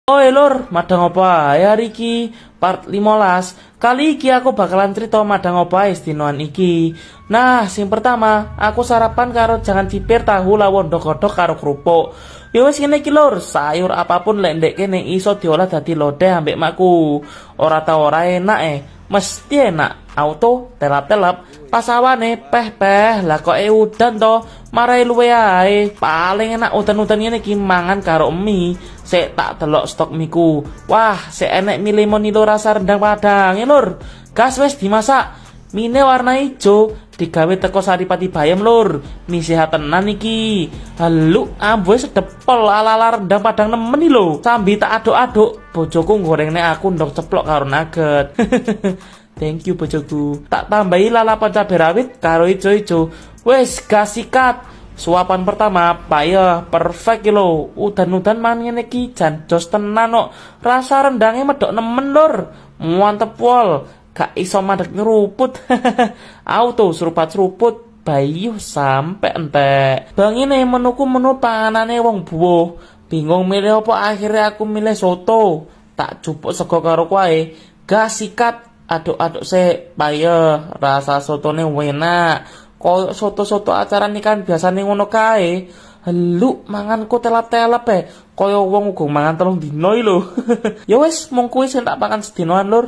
Oi lur, madang apa ae hari iki? Part 15. Kali iki aku bakalan cerita madang apa ae dinoan iki. Nah, sing pertama, aku sarapan karo jangan cipir tahu lawon godhog karo kerupuk. Ya wis ngene iki lur, sayur apapun lek ndek kene iso diolah dadi lodeh ambek makku. Ora tau ora enak mesti enak. Auto telap-telap pas awane peh-peh lah kok udan to marai luwe ae. Paling enak udan-udan ngene iki mangan karo mie. Sik tak delok stok miku. Wah, sik enek mie lemon ilo rasa rendang padang lur. Gas wis dimasak. Mine warna ijo digawe teko Saripati Bayam lur. Mie sehat tenan iki. Halu amboe sedepel ala-ala rendang padang nemen lho. Sambi tak aduk-aduk, bojoku gorengne aku ndok ceplok karo nugget. Thank you bojoku. Tak tambahi lalapan cabai rawit karo ijo-ijo. Wes gas sikat. Suapan pertama payah perfect lho. Udan-udan mangan iki jan jos tenan kok. Rasa rendangnya medok nemen lur. Mantep pol. Gak iso madeg nyeruput. Auto seruput-seruput bayu sampai entek. Bang ini menuku menu panganane wong buah. Bingung milih apa akhirnya aku milih soto. Tak jupuk sego karo kuahe. Gas sikat. Aduk-aduk payah rasa sotone enak. Koyo soto-soto acara nikahan biasane ngono kae. Helu manganku telap-telap koyo wong uga mangan telung dino lho. Ya wis mung kuwi sing tak pangan sedinoan lur.